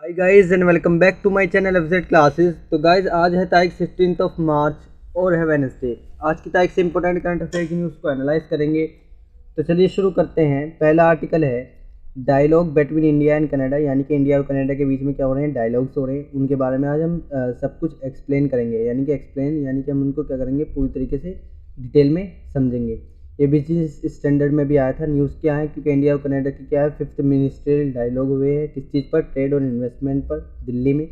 Hi guys and welcome back to my channel FZ classes. तो guys आज है तारीख 16 मार्च और है वेडनेसडे। आज की तारीख से इंपॉर्टेंट करंट अफेयर की न्यूज़ को एनालाइज करेंगे। तो चलिए शुरू करते हैं। पहला आर्टिकल है dialogue between India and Canada, यानी कि इंडिया और कनाडा के बीच में क्या हो रहे हैं, डायलॉग्स हो रहे हैं। उनके बारे में आज हम सब कुछ एक्सप्लेन करेंगे, यानी कि हम उनको क्या करेंगे, पूरी तरीके से डिटेल में समझेंगे। ये बिजनेस स्टैंडर्ड में भी आया था। न्यूज़ क्या है, क्योंकि इंडिया और कनाडा की क्या है, 5th मिनिस्ट्रियल डायलॉग हुए हैं। किस चीज़ पर? ट्रेड और इन्वेस्टमेंट पर, दिल्ली में।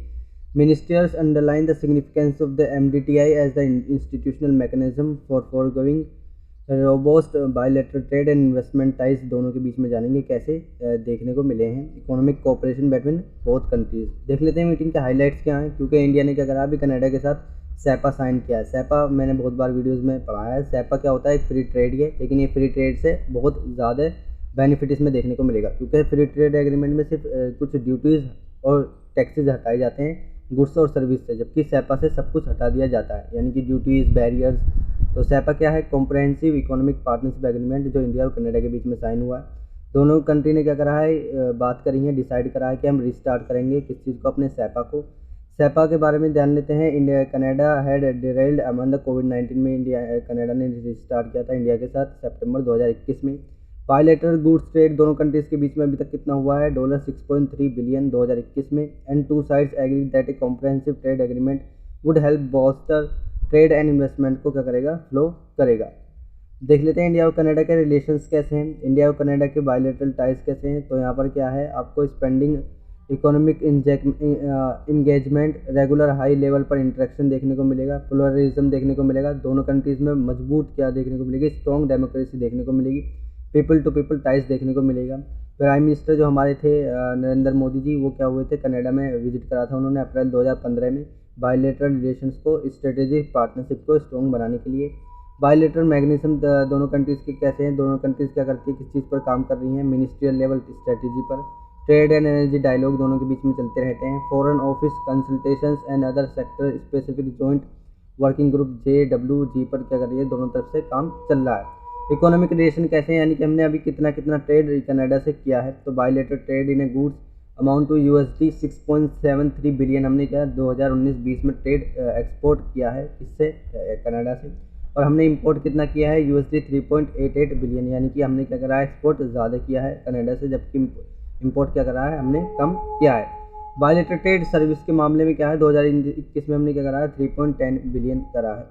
Ministers underline the significance of the MDTI as the institutional mechanism for going robust bilateral trade and investment ties दोनों के बीच में जानेंगे कैसे देखने को मिले हैं। Economic cooperation between both countries. देख लेते हैं मीटिंग के हाईलाइट्स क्या हैं, क्योंकि इंडिया ने क्या करा, अभी कनाडा के साथ सैपा साइन किया है। सैपा मैंने बहुत बार वीडियोस में पढ़ाया है। सैपा क्या होता है, एक फ्री ट्रेड है, लेकिन ये फ्री ट्रेड से बहुत ज़्यादा बेनिफिट इसमें देखने को मिलेगा, क्योंकि फ्री ट्रेड एग्रीमेंट में सिर्फ कुछ ड्यूटीज़ और टैक्सेज हटाए जाते हैं गुड्स और सर्विस से, जबकि सैपा से सब कुछ हटा दिया जाता है, यानी कि ड्यूटीज़, बैरियर्स। तो सैपा क्या है, कॉम्प्रहेंसिव इकोनॉमिक पार्टनरशिप एग्रीमेंट, जो इंडिया और कनाडा के बीच में साइन हुआ है। दोनों कंट्री ने क्या करा है, बात करी है, डिसाइड करा है कि हम रिस्टार्ट करेंगे किस चीज़ को, अपने सैपा को। सैपा के बारे में जान लेते हैं। India Canada had derailed amid the कोविड-19 में इंडिया कनाडा ने रिस्टार्ट किया था इंडिया के साथ सितंबर 2021 में। बायलैटरल गुड्स ट्रेड दोनों कंट्रीज के बीच में अभी तक कितना हुआ है, $6.3 बिलियन 2021 में। And two sides agree that a comprehensive trade agreement would help bolster trade and investment को क्या करेगा, फ्लो करेगा। देख लेते हैं इंडिया और कनाडा के रिलेशंस कैसे हैं, इंडिया और कनाडा के बायलैटरल टाइज कैसे हैं। तो यहाँ पर क्या है, आपको spending, economic engagement, regular high level पर इंटरेक्शन देखने को मिलेगा, प्लुरलिज्म देखने को मिलेगा। दोनों कंट्रीज़ में मजबूत क्या देखने को मिलेगी, स्ट्रॉन्ग डेमोक्रेसी देखने को मिलेगी। पीपल टू पीपल टाइज देखने को मिलेगा। प्राइम मिनिस्टर जो हमारे थे नरेंद्र मोदी जी, वो क्या हुए थे, कनाडा में विजिट करा था उन्होंने अप्रैल 2015 में, बायलैटरल रिलेशंस को, स्ट्रेटेजिक पार्टनरशिप को स्ट्रॉन्ग बनाने के लिए। बायलैटरल मैग्नीज्म दोनों कंट्रीज़ के कैसे हैं, दोनों कंट्रीज़ क्या करती है, किस चीज़ पर काम कर रही हैं, मिनिस्ट्रियल लेवल स्ट्रेटेजी पर। ट्रेड एंड एनर्जी डायलॉग दोनों के बीच में चलते रहते हैं। Foreign office consultations and other sector specific joint working group JWG पर क्या कर रही है, दोनों तरफ से काम चल रहा है। इकोनॉमिक रिलेशन कैसे हैं, यानी कि हमने अभी कितना कितना ट्रेड कनाडा से किया है। तो bilateral trade in a goods amount to $6.73 billion हमने क्या 2019-20 में ट्रेड एक्सपोर्ट किया है, इससे कनाडा से। और हमने इंपोर्ट कितना किया है, $3.88 बिलियन, यानी कि हमने क्या करा है, एक्सपोर्ट ज़्यादा किया है कनाडा से, जबकि इंपोर्ट क्या करा है, हमने कम किया है। बायलैटरल ट्रेड सर्विस के मामले में क्या है, 2021 में हमने क्या करा है, 3.10 बिलियन करा है।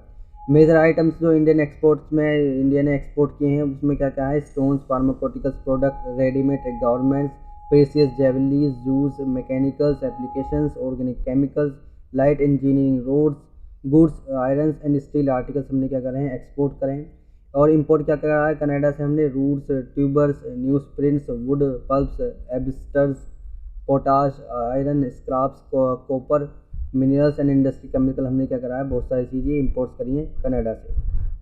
मेजर आइटम्स जो इंडियन एक्सपोर्ट्स में इंडिया ने एक्सपोर्ट किए हैं, उसमें क्या क्या है, stones, pharmaceuticals product, readymade garments, precious jewellery, juice, mechanicals applications, organic chemicals, light engineering, roads, goods, iron and steel articles हमने क्या कर रहे हैं, एक्सपोर्ट करें। और इंपोर्ट क्या कर रहा है कनाडा से, हमने roots, tubers, news prints, wood pulps, asbestos, potash, iron, scraps, copper, minerals and industry chemical, हमने क्या करा है, बहुत सारी चीज़ें इंपोर्ट करी हैं कनाडा से।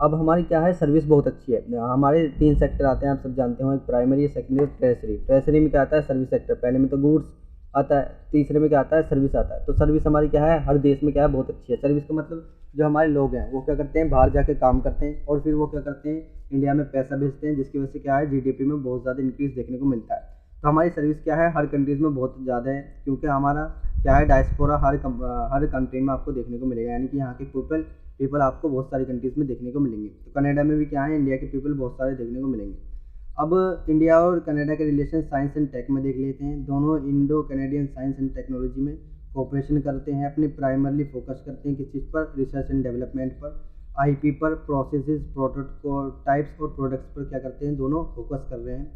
अब हमारी क्या है, सर्विस बहुत अच्छी है। हमारे 3 सेक्टर आते हैं, आप सब जानते हो, एक प्राइमरी, सेकेंडरी और टर्शरी। टर्शरी में क्या आता है, सर्विस सेक्टर। पहले में तो गुड्स आता है, तीसरे में क्या आता है, सर्विस आता है। तो सर्विस हमारी क्या है, हर देश में क्या है, बहुत अच्छी है। सर्विस का मतलब जो हमारे लोग हैं वो क्या करते हैं, बाहर जाके काम करते हैं, और फिर वो क्या करते हैं, इंडिया में पैसा भेजते हैं, जिसकी वजह से क्या है, GDP में बहुत ज़्यादा इंक्रीज देखने को मिलता है। तो हमारी सर्विस क्या है, हर कंट्रीज़ में बहुत ज़्यादा है, क्योंकि हमारा क्या है, डायस्पोरा हर कंट्री में आपको देखने को मिलेगा, यानी कि यहाँ के पीपल आपको बहुत सारी कंट्रीज़ में देखने को मिलेंगे। तो कनाडा में भी क्या है, इंडिया के पीपल बहुत सारे देखने को मिलेंगे। अब इंडिया और कनाडा के रिलेशन साइंस एंड टेक में देख लेते हैं। दोनों Indo Canadian science and technology में कोऑपरेशन करते हैं। अपने प्राइमरली फोकस करते हैं किस चीज़ पर, रिसर्च एंड डेवलपमेंट पर, IP पर, प्रोसेसेस, प्रोटोटाइप्स और प्रोडक्ट्स पर क्या करते हैं, दोनों फोकस कर रहे हैं।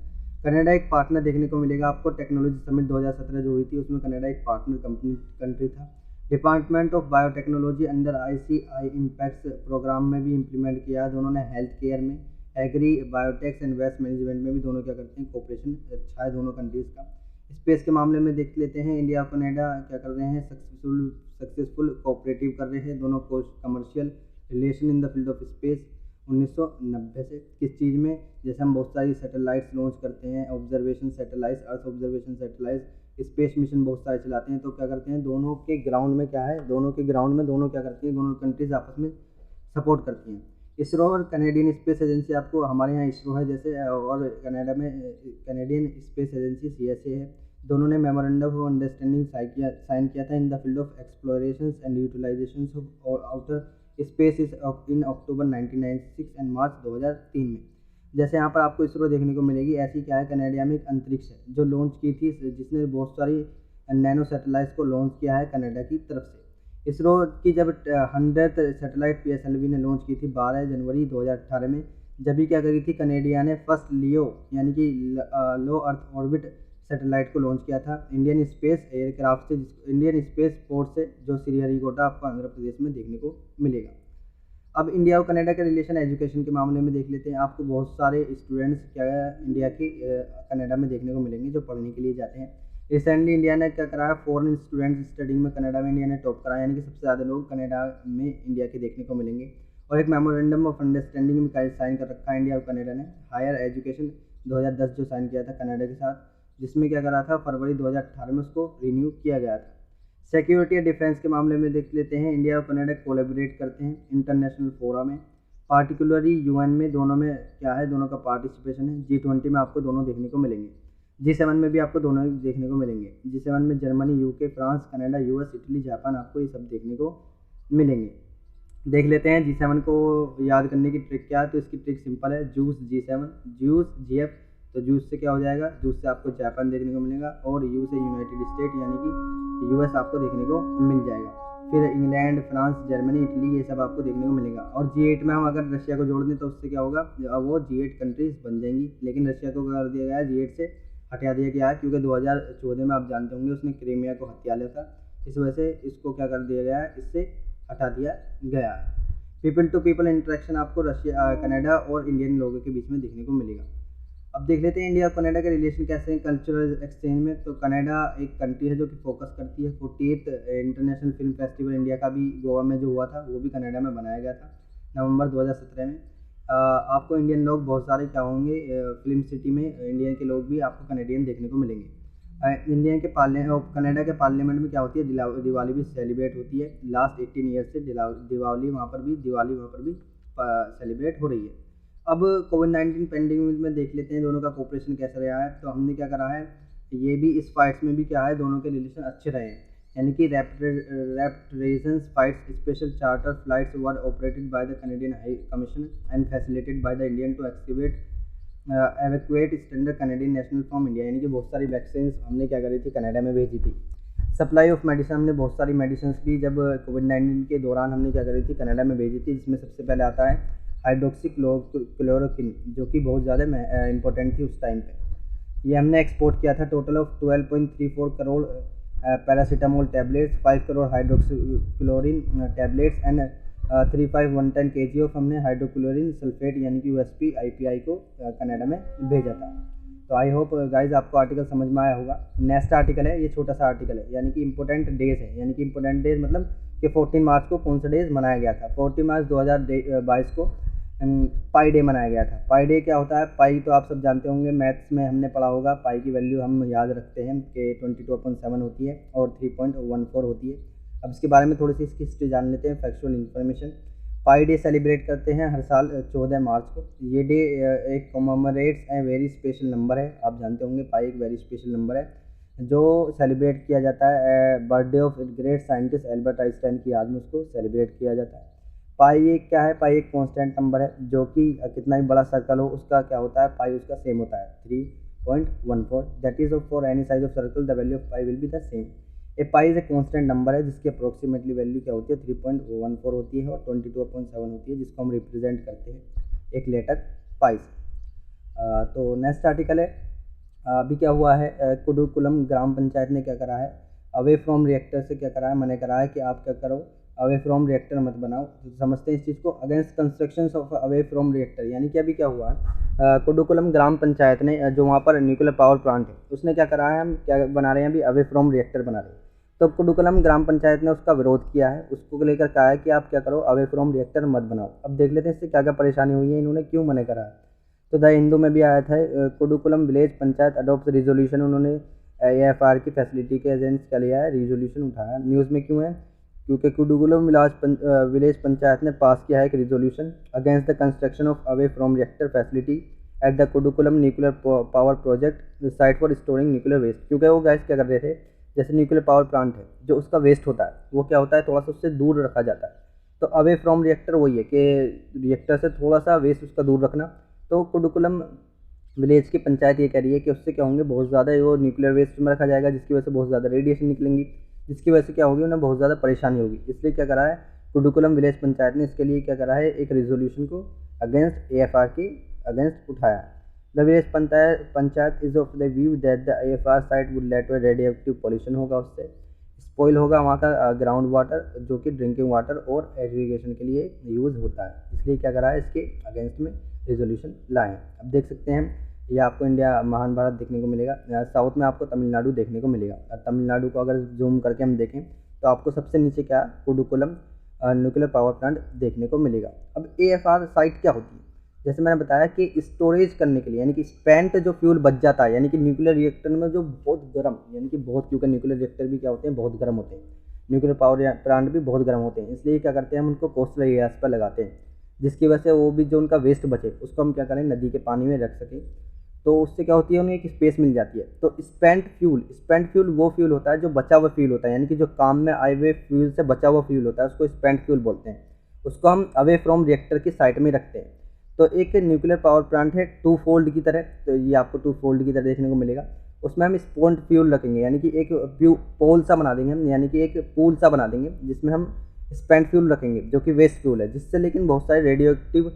कनाडा एक पार्टनर देखने को मिलेगा आपको। टेक्नोलॉजी समिट 2017 जो हुई थी, उसमें कनाडा एक पार्टनर कंट्री था। Department of biotechnology under ICI impacts programme में भी इम्प्लीमेंट किया है। दोनों ने हेल्थ केयर में, agri, biotechs and waste management में भी दोनों क्या करते हैं, कोऑपरेशन अच्छा है दोनों कंट्रीज़ का। स्पेस के मामले में देख लेते हैं, इंडिया और कनाडा क्या कर रहे हैं, सक्सेसफुल कोऑपरेटिव कर रहे हैं दोनों को, commercial relation in the field of space 1990 से। किस चीज़ में, जैसे हम बहुत सारी सैटेलाइट्स लॉन्च करते हैं, observation satellites, earth observation satellites, space mission बहुत सारे चलाते हैं। तो क्या करते हैं, दोनों के ग्राउंड में क्या है, दोनों क्या करती हैं, दोनों कंट्रीज आपस में सपोर्ट करती हैं। इसरो और कैनेडियन स्पेस एजेंसी, आपको हमारे यहाँ इसरो है जैसे, और कनाडा में कैनेडियन स्पेस एजेंसी CSA है। दोनों ने मेमोरेंडम ऑफ अंडरस्टैंडिंग साइन किया था in the field of exploration and utilization of outer space in October 1996 and March 2003 में। जैसे यहाँ पर आपको इसरो देखने को मिलेगी, ऐसी क्या है, कनाडा में एक अंतरिक्ष है जो लॉन्च की थी, जिसने बहुत सारी नैनो सैटेलाइट्स को लॉन्च किया है कनाडा की तरफ से। इसरो की जब 100th सैटेलाइट PSLV ने लॉन्च की थी 12 जनवरी 2018 में, जब भी क्या करी थी, कनेडिया ने फर्स्ट लियो यानी कि लो अर्थ ऑर्बिट सैटेलाइट को लॉन्च किया था इंडियन स्पेस एयरक्राफ्ट से, इंडियन स्पेस पोर्ट से, जो श्रीहरिकोटा आपको आंध्र प्रदेश में देखने को मिलेगा। अब इंडिया और कनाडा के रिलेशन एजुकेशन के मामले में देख लेते हैं। आपको बहुत सारे स्टूडेंट्स क्या इंडिया के कनाडा में देखने को मिलेंगे जो पढ़ने के लिए जाते हैं। रिसेंटली इंडिया ने क्या कराया, फॉरेन स्टूडेंट्स स्टडिंग में कनाडा में इंडिया ने टॉप कराया, यानी कि सबसे ज़्यादा लोग कनाडा में इंडिया के देखने को मिलेंगे। और एक मेमोरेंडम ऑफ अंडरस्टैंडिंग में साइन कर रखा है इंडिया और कनाडा ने, हायर एजुकेशन 2010 जो साइन किया था कनाडा के साथ, जिसमें क्या करा था, फरवरी 2018 में उसको रिन्यू किया गया था। सिक्योरिटी और डिफेंस के मामले में देख लेते हैं। इंडिया और कनाडा कोलैबोरेट करते हैं इंटरनेशनल फोरम में, पार्टिकुलरली UN में, दोनों में क्या है, दोनों का पार्टिसिपेशन है। G20 में आपको दोनों देखने को मिलेंगे, G7 में भी आपको दोनों देखने को मिलेंगे। G7 में Germany, UK, France, Canada, US, Italy, Japan, आपको ये सब देखने को मिलेंगे। देख लेते हैं G7 को याद करने की ट्रिक क्या है, तो इसकी ट्रिक सिंपल है, जूस G7, जूस GF, तो जूस से क्या हो जाएगा, जूस से आपको जापान देखने को मिलेगा, और यू से यूनाइटेड स्टेट यानी कि US आपको देखने को मिल जाएगा। फिर इंग्लैंड, फ्रांस, जर्मनी, इटली, ये सब आपको देखने को मिलेगा। और G8 में हम अगर रशिया को जोड़ दें तो उससे क्या होगा, वो G8 कंट्रीज बन जाएंगी। लेकिन रशिया को कर दिया गया है, G8 से हटा दिया गया है, क्योंकि 2014 में आप जानते होंगे उसने क्रीमिया को हत्या लिया था, इस वजह से इसको क्या कर दिया गया है, इससे हटा दिया गया है। पीपल टू पीपल इंटरेक्शन आपको रशिया, कनाडा और इंडियन लोगों के बीच में देखने को मिलेगा। अब देख लेते हैं इंडिया और कनाडा के रिलेशन कैसे हैं कल्चरल एक्सचेंज में। तो कनाडा एक कंट्री है जो कि फोकस करती है 48th international film festival India का भी गोवा में जो हुआ था, वो भी कनाडा में बनाया गया था नवंबर 2017 में। आपको इंडियन लोग बहुत सारे क्या होंगे, फिल्म सिटी में इंडियन के लोग भी आपको कनेडियन देखने को मिलेंगे। इंडिया के कनाडा के पार्लियामेंट में क्या होती है, दिवाली भी सेलिब्रेट होती है। लास्ट 18 ईयर से दिवाली वहाँ पर भी सेलिब्रेट हो रही है। अब कोविड-19 पेंडेमिक में देख लेते हैं दोनों का कोऑपरेशन कैसा रहा है। तो हमने क्या करा है, ये भी इस फाइट्स में भी क्या है, दोनों के रिलेशन अच्छे रहे हैं, यानी कि repatriations flights special charter flights were operated by the Canadian high commission and facilitated by the Indian to evacuate stranded Canadian national from India, यानी कि बहुत सारी वैक्सीन हमने क्या करी थी, कनाडा में भेजी थी। सप्लाई ऑफ मेडिसिन, हमने बहुत सारी मेडिसिन भी जब कोविड-19 के दौरान हमने क्या करी थी, कनाडा में भेजी थी, जिसमें सबसे पहले आता है हाइड्रोक्सीक्लोरोक्विन, जो कि बहुत ज़्यादा इंपॉर्टेंट थी उस टाइम पे। ये हमने एक्सपोर्ट किया था। Total of 12.34 crore paracetamol tablets, 5 crore hydroxychloroquine tablets and 3510 kg of हमने हाइड्रोक्लोरिन सल्फेट यानी कि USP IPI को कनाडा में भेजा था। तो आई होप गाइज आपको आर्टिकल समझ में आया होगा। नेक्स्ट आर्टिकल है, ये छोटा सा आर्टिकल है, यानी कि इंपॉर्टेंट डेज है, यानी कि इंपॉर्टेंट डेज मतलब कि 14 मार्च को कौन सा डेज मनाया गया था। 14 मार्च 2022 को पाई डे मनाया गया था। पाई डे क्या होता है, पाई तो आप सब जानते होंगे, मैथ्स में हमने पढ़ा होगा। पाई की वैल्यू हम याद रखते हैं कि 22/7 होती है और 3.14 होती है। अब इसके बारे में थोड़ी सी इसकी हिस्ट्री जान लेते हैं, फैक्चुअल इन्फॉर्मेशन। पाई डे सेलिब्रेट करते हैं हर साल 14 मार्च को। ये डे एक कॉममेमोरेट्स ए वेरी स्पेशल नंबर है, आप जानते होंगे पाई एक वेरी स्पेशल नंबर है जो सेलिब्रेट किया जाता है। Birthday of great scientist Albert Einstein की याद में उसको सेलिब्रेट किया जाता है। पाई एक क्या है, पाई एक कांस्टेंट नंबर है जो कि कितना भी बड़ा सर्कल हो उसका क्या होता है, पाई उसका सेम होता है 3.14। That is for any size of circle the value of pi will be the same. A pi is a constant number है जिसकी अप्रोक्सीमेटली वैल्यू क्या होती है, 3.14 होती है और 22.7 होती है, जिसको हम रिप्रेजेंट करते हैं एक लेटर पाई से। तो नेक्स्ट आर्टिकल है, अभी क्या हुआ है, कुडुकुलम ग्राम पंचायत ने क्या करा है, अवे फ्रॉम रिएक्टर से क्या करा है, मैंने करा है कि आप क्या करो, अवे फ्रॉम रिएक्टर मत बनाओ। तो समझते हैं इस चीज़ को। Against construction of away from reactor, यानी कि अभी क्या हुआ है, कुडुकुलम ग्राम पंचायत ने जो वहाँ पर न्यूक्लियर पावर प्लांट है उसने क्या करा है, हम क्या बना रहे हैं अभी, अवे फ्रॉम रिएक्टर बना रहे हैं। तो कुडुकुलम ग्राम पंचायत ने उसका विरोध किया है, उसको लेकर कहा है कि आप क्या करो, अवे फ्रॉम रिएक्टर मत बनाओ। अब देख लेते हैं इससे क्या क्या परेशानी हुई है, इन्होंने क्यों मना करा है। तो द हिंदू में भी आया था, कुडुकुलम विलेज पंचायत अडोप्ट रिजोल्यूशन, उन्होंने AFR की फैसिलिटी के एजेंट्स क्या लिया है, रिजोल्यूशन उठाया। न्यूज़ में क्यों है, क्योंकि कुडुकुलम विलेज पंचायत ने पास किया है एक resolution against the construction of away from reactor facility at the Kudankulam nuclear power project site for storing nuclear waste. क्योंकि वो गैस क्या कर रहे थे, जैसे न्यूक्लियर पावर प्लांट है, जो उसका वेस्ट होता है वो क्या होता है, थोड़ा सा उससे दूर रखा जाता है। तो अवे फ्रॉम रिएक्टर वही है कि रिएक्टर से थोड़ा सा वेस्ट उसका दूर रखना। तो कुडुकुलम विलेज की पंचायत ये कह रही है कि उससे क्या होंगे, बहुत ज़्यादा वो न्यूक्लियर वेस्ट में रखा जाएगा, जिसकी वजह से बहुत ज़्यादा रेडिएशन निकलेंगी, जिसकी वजह से क्या होगी, उन्हें बहुत ज़्यादा परेशानी होगी। इसलिए क्या करा है कुडुकुलम विलेज पंचायत ने, इसके लिए क्या करा है, एक रेजोल्यूशन को अगेंस्ट AFR के अगेंस्ट उठाया। The village panchayat is of the view that the AFR site would lead to radioactive pollution होगा, उससे स्पॉइल होगा वहाँ का ग्राउंड वाटर, जो कि ड्रिंकिंग वाटर और एग्रीगेशन के लिए यूज़ होता है। इसलिए क्या करा है, इसके अगेंस्ट में रेजोल्यूशन लाए। अब देख सकते हैं ये आपको इंडिया महान भारत देखने को मिलेगा, साउथ में आपको तमिलनाडु देखने को मिलेगा। और तमिलनाडु को अगर जूम करके हम देखें तो आपको सबसे नीचे क्या कुडुकुलम न्यूक्लियर पावर प्लांट देखने को मिलेगा। अब AFR साइट क्या होती है, जैसे मैंने बताया कि स्टोरेज करने के लिए, यानी कि स्पेंट जो फ्यूल बच जाता है, यानी कि न्यूक्लियर रिएक्टर में जो बहुत गर्म, यानी कि बहुत, क्योंकि न्यूक्लियर रिएक्टर भी क्या होते हैं, बहुत गर्म होते हैं, न्यूक्लियर पावर प्लांट भी बहुत गर्म होते हैं, इसलिए क्या करते हैं हम उनको कोस्टल एरियाज पर लगाते हैं, जिसकी वजह से वो भी जो उनका वेस्ट बचे उसको हम क्या करें, नदी के पानी में रख सकें। तो उससे क्या होती है, उन्हें एक स्पेस मिल जाती है। तो स्पेंट फ्यूल वो फ्यूल होता है जो बचा हुआ फ्यूल होता है, यानी कि जो काम में आए हुए फ्यूल से बचा हुआ फ्यूल होता है, उसको स्पेंट फ्यूल बोलते हैं। उसको हम अवे फ्रॉम रिएक्टर की साइड में रखते हैं। तो एक न्यूक्लियर पावर प्लांट है टू फोल्ड की तरह, तो ये आपको टू फोल्ड की तरह देखने को मिलेगा। उसमें हम स्पॉन्ट फ्यूल रखेंगे, यानी कि एक पोल सा बना देंगे हम, यानी कि एक पूल सा बना देंगे जिसमें हम स्पेंट फ्यूल रखेंगे, जो कि वेस्ट फ्यूल है, जिससे लेकिन बहुत सारे रेडियो एक्टिव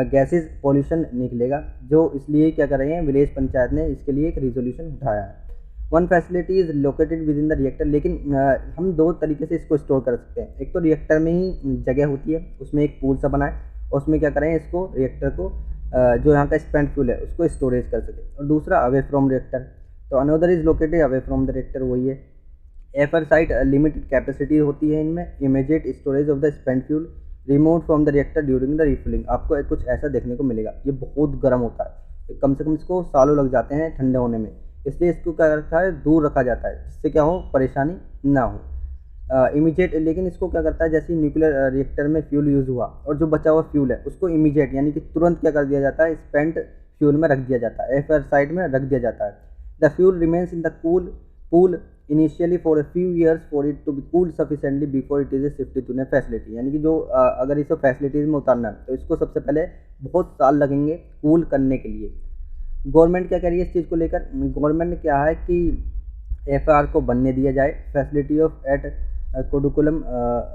गैसेज पॉल्यूशन निकलेगा। जो इसलिए क्या कर रहे हैं, विलेज पंचायत ने इसके लिए एक रिजोल्यूशन उठाया है। One facility is located with in the reactor, लेकिन हम दो तरीके से इसको स्टोर कर सकते हैं। एक तो रिएक्टर में ही जगह होती है, उसमें एक पूल सा बनाए, और उसमें क्या करें, इसको रिएक्टर को जो यहाँ का स्पेंट फ्यूल है उसको स्टोरेज कर सके। और दूसरा अवे फ्रॉम रिएक्टर, तो another is located away from the reactor, वही है। AFR साइट लिमिटेड कैपेसिटी होती है इनमें। Immediate storage of the spent fuel remove from the reactor during the refilling, आपको कुछ ऐसा देखने को मिलेगा। ये बहुत गर्म होता है, कम से कम इसको सालों लग जाते हैं ठंडे होने में, इसलिए इसको क्या रखा है, दूर रखा जाता है, जिससे क्या हो, परेशानी ना हो। इमीडिएट, लेकिन इसको क्या करता है, जैसे न्यूक्लियर रिएक्टर में फ्यूल यूज़ हुआ और जो बचा हुआ फ्यूल है उसको इमीडिएट, यानी कि तुरंत क्या कर दिया जाता है, स्पेंट फ्यूल में रख दिया जाता है, AFR साइट में रख दिया जाता है। The fuel remains in the pool initially for a few years for it to be cooled sufficiently before it is shifted to a facility, यानी कि जो अगर इसे फैसिलिटीज़ में उतारना है तो इसको सबसे पहले बहुत साल लगेंगे कूल करने के लिए। गवर्नमेंट क्या कह रही है इस चीज़ को लेकर, गवर्नमेंट ने क्या है कि AFR को बनने दिया जाए। Facility of at Kudankulam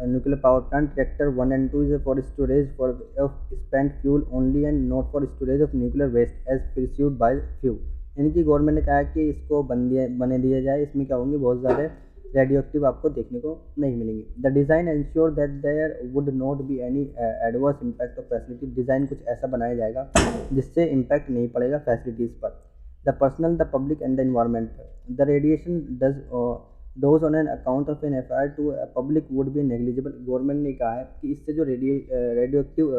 nuclear power plant reactor 1 and 2 is for storage for of spent fuel only and not for storage of nuclear waste as pursued by few, यानी कि गवर्नमेंट ने कहा है कि इसको बने दिया जाए। इसमें क्या होंगे, बहुत ज़्यादा रेडियो एक्टिव आपको देखने को नहीं मिलेंगे। The design ensure that there would not be any adverse impact of facility, design कुछ ऐसा बनाया जाएगा जिससे इम्पैक्ट नहीं पड़ेगा फैसिलिटीज़ पर। The personnel, the public and the environment पर। The radiation dose on an account of an AFR to public would be negligible, government ने कहा है कि इससे जो रेडियो एक्टिव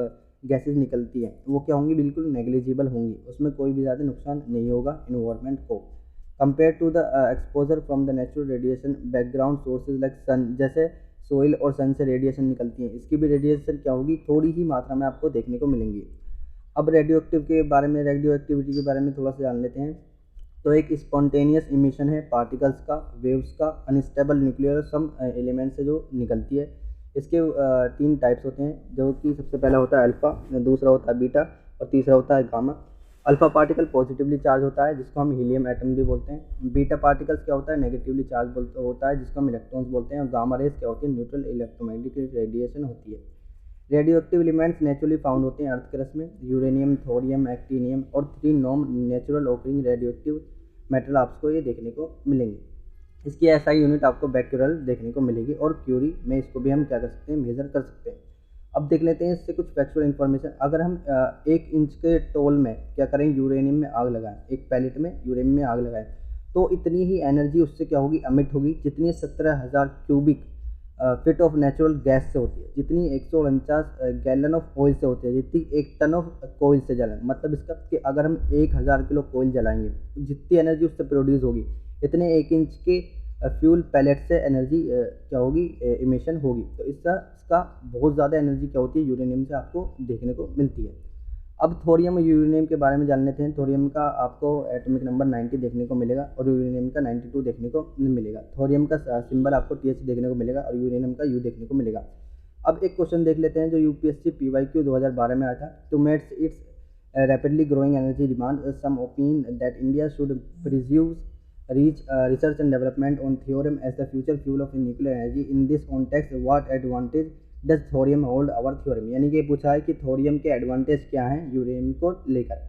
गैसेज निकलती हैं वो क्या होंगी, बिल्कुल नेग्लिजिबल होंगी, उसमें कोई भी ज़्यादा नुकसान नहीं होगा इन्वायरमेंट को। Compare to the exposure from the natural radiation background sources like sun, जैसे सोइल और सन से रेडिएशन निकलती हैं, इसकी भी रेडिएशन क्या होगी, थोड़ी ही मात्रा में आपको देखने को मिलेंगी। अब रेडियो एक्टिविटी के बारे में थोड़ा सा जान लेते हैं। तो एक स्पॉन्टेनियस इमिशन है पार्टिकल्स का, वेव्स का, अनस्टेबल न्यूक्लियर सम एलिमेंट से जो निकलती है। इसके 3 टाइप्स होते हैं, जो कि सबसे पहला होता है अल्फ़ा, दूसरा होता है बीटा और तीसरा होता है gamma. Alpha particle positively charge होता है जिसको हम हीलियम एटम भी बोलते हैं। बीटा पार्टिकल्स क्या होता है, नेगेटिवली चार्ज होता है जिसको हम इलेक्ट्रॉन्स बोलते हैं। और गामा रेज क्या होती है, न्यूट्रल इलेक्ट्रोमैग्नेटिक रेडिएशन होती है। Radio active elements naturally found होते हैं अर्थ क्रस्ट में, यूरेनियम, थोरियम, एक्टीनियम और 3 non natural occurring radio active metal आपको ये देखने को मिलेंगे। इसकी एसआई यूनिट आपको बैक्यूरल देखने को मिलेगी और क्यूरी में इसको भी हम क्या कर सकते हैं, मेजर कर सकते हैं। अब देख लेते हैं इससे कुछ फैक्चुअल इन्फॉर्मेशन। अगर हम 1 इंच के टोल में क्या करें, यूरेनियम में आग लगाएं, एक पैलेट में यूरेनियम में आग लगाएं, तो इतनी ही एनर्जी उससे क्या होगी, अमिट होगी, जितनी 17,000 cubic feet of natural gas से होती है, जितनी 149 गैलन ऑफ ऑयल से होती है, जितनी 1 टन ऑफ कोयल से जलाएं। मतलब इसका कि अगर हम 1000 किलो कोयल जलाएंगे तो जितनी एनर्जी उससे प्रोड्यूस होगी, इतने 1 इंच के फ्यूल पैलेट से एनर्जी क्या होगी, इमिशन होगी। तो इसका बहुत ज़्यादा एनर्जी क्या होती है, यूरेनियम से आपको देखने को मिलती है। अब थोरियम और यूरेनियम के बारे में जान लेते हैं। थोरियम का आपको एटॉमिक नंबर 90 देखने को मिलेगा और यूरेनियम का 92 देखने को मिलेगा। थोरियम का सिंबल आपको TH देखने को मिलेगा और यूरेनियम का U देखने को मिलेगा। अब एक क्वेश्चन देख लेते हैं जो UPSC PYQ 2012 में आया था। To meets its rapidly growing energy demand, some opine that India should pursue research and development on thorium as the future fuel of nuclear energy. In this context, what advantage does thorium hold our thorium? यानी कि पूछा है कि thorium के advantage क्या हैं uranium को लेकर।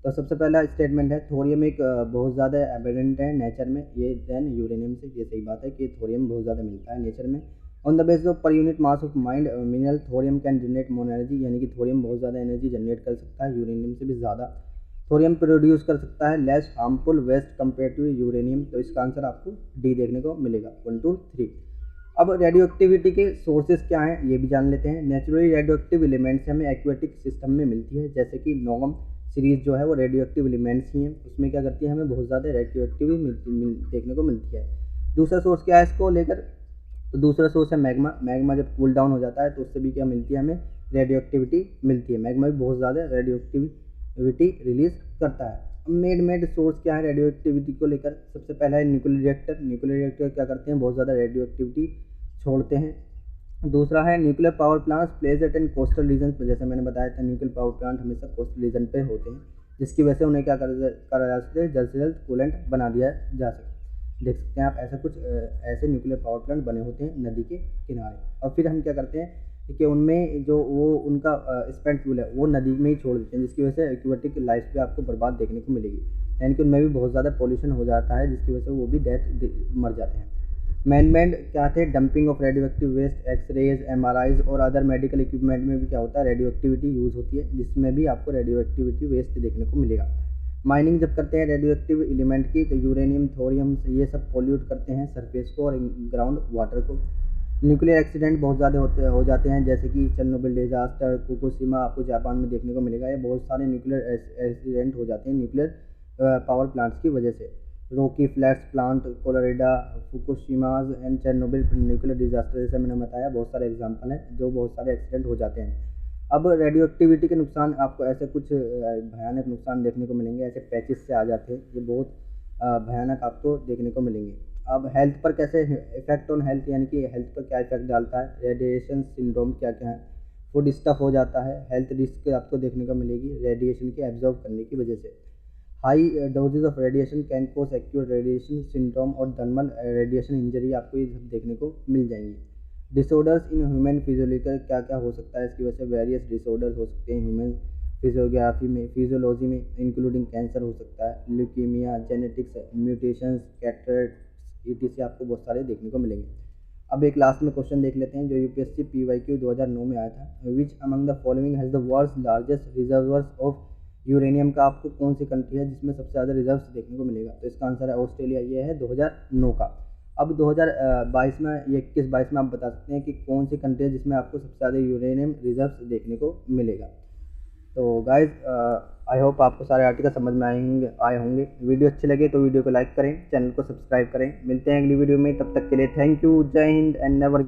तो सबसे पहला स्टेटमेंट है थोरियम एक बहुत ज़्यादा एबेडेंट है नेचर में, ये देन यूरेनियम से, ये सही बात है कि थोरियम बहुत ज़्यादा मिलता है नेचर में। On the basis of per unit mass of mind mineral thorium can generate more energy, यानी कि थोरियम बहुत ज़्यादा एनर्जी जनरेट कर सकता है यूरेनियम से भी ज़्यादा। थोरियम प्रोड्यूस कर सकता है less harmful waste compare to uranium. तो इसका आंसर आपको डी देखने को मिलेगा 1 2 3। अब रेडियो एक्टिविटी के सोर्सेज क्या हैं ये भी जान लेते हैं। नेचुरली रेडियो एक्टिव एलिमेंट्स हमें एक्वेटिक सिस्टम में मिलती है, जैसे कि नॉर्म सीरीज जो है वो रेडियो एक्टिव एलिमेंट्स ही हैं। उसमें क्या करती है, हमें बहुत ज़्यादा रेडियो एक्टिव देखने को मिलती है। दूसरा सोर्स क्या है इसको लेकर, तो दूसरा सोर्स है मैग्मा। मैग्मा जब कूल डाउन हो जाता है तो उससे भी क्या मिलती है, हमें रेडियो एक्टिविटी मिलती है। मैग्मा भी बहुत ज़्यादा रेडियो एक्टिविटी रिलीज करता है। अब मेड सोर्स क्या है रेडियो एक्टिविटी को लेकर, सबसे पहला है न्यूक्लियर रिएक्टर। न्यूक्लियर रिएक्टर क्या करते हैं, बहुत ज़्यादा रेडियो एक्टिविटी छोड़ते हैं। दूसरा है nuclear power plants place at in coastal region पे, जैसे मैंने बताया था न्यूक्लियर पावर प्लांट हमेशा कोस्टल रीजन पे होते हैं, जिसकी वजह से उन्हें क्या करा जा सकता है, जल्द से जल्द कूलेंट बना दिया जा सकता है। देख सकते हैं आप ऐसा कुछ ऐसे न्यूक्लियर पावर प्लांट बने होते हैं नदी के किनारे। और फिर हम क्या करते हैं कि उनमें जो वो उनका स्पेंड फ्यूल है वो नदी में ही छोड़ देते हैं, जिसकी वजह से एक्वेटिक लाइफ भी आपको बर्बाद देखने को मिलेगी, यानी कि उनमें भी बहुत ज़्यादा पॉल्यूशन हो जाता है, जिसकी वजह से वो भी मर जाते हैं। मैनमेड क्या थे, dumping of radioactive waste, X rays, MRIs और अदर मेडिकल इक्विपमेंट में भी क्या होता है, रेडियो एक्टिविटी यूज़ होती है, जिसमें भी आपको रेडियो एक्टिविटी वेस्ट देखने को मिलेगा। माइनिंग जब करते हैं रेडियो एक्टिव एलिमेंट की, तो यूरेनियम, थोरियम ये सब पोल्यूट करते हैं सरफेस को और ग्राउंड वाटर को। न्यूक्लियर एक्सीडेंट बहुत ज़्यादा हो जाते हैं, जैसे कि चेरनोबिल डिजास्टर, फुकुशिमा आपको जापान में देखने को मिलेगा। ये बहुत सारे न्यूक्लियर एक्सीडेंट हो जाते हैं न्यूक्लियर पावर प्लांट्स की वजह से। Rocky Flats plant, Colorado, Fukushima's and Chernobyl nuclear disaster, जैसे मैंने बताया बहुत सारे एग्जाम्पल हैं जो बहुत सारे एक्सीडेंट हो जाते हैं। अब रेडियो एक्टिविटी के नुकसान, आपको ऐसे कुछ भयानक नुकसान देखने को मिलेंगे, ऐसे पैचेस से आ जाते हैं, ये बहुत भयानक आपको देखने को मिलेंगे। अब हेल्थ पर कैसे इफेक्ट ऑन हेल्थ, यानी कि हेल्थ पर क्या इफेक्ट डालता है, रेडिएशन सिंड्रोम क्या क्या है, फूड स्टफ हो जाता है, हेल्थ रिस्क आपको देखने को मिलेगी रेडिएशन के एब्जॉर्ब करने की वजह से। High doses of radiation can cause acute radiation syndrome और थर्मल रेडिएशन इंजरी, आपको ये सब देखने को मिल जाएंगी। डिसऑर्डर्स इन ह्यूमन फिजियोलॉजिकल क्या क्या हो सकता है, इसकी वजह से वेरियस डिसऑर्डर्स हो सकते हैं ह्यूमन फिजियोलॉजी में, इंक्लूडिंग कैंसर हो सकता है, leukaemia, genetics mutations, cataract ETC आपको बहुत सारे देखने को मिलेंगे। अब एक लास्ट में क्वेश्चन देख लेते हैं जो UPSC PYQ 2009 में आया था। Which among the following has the world's largest reserves of uranium का, आपको कौन सी कंट्री है जिसमें सबसे ज़्यादा रिजर्व्स देखने को मिलेगा, तो इसका आंसर है ऑस्ट्रेलिया, ये है 2009 का। अब 2022 में, ये 21-22 में आप बता सकते हैं कि कौन सी कंट्री है जिसमें आपको सबसे ज़्यादा यूरेनियम रिजर्व्स देखने को मिलेगा। तो गाइज आई होप आपको सारे आर्टिकल समझ में आए होंगे। वीडियो अच्छे लगे तो वीडियो को लाइक करें, चैनल को सब्सक्राइब करें। मिलते हैं अगली वीडियो में, तब तक के लिए थैंक यू, जय हिंद एंड नेवर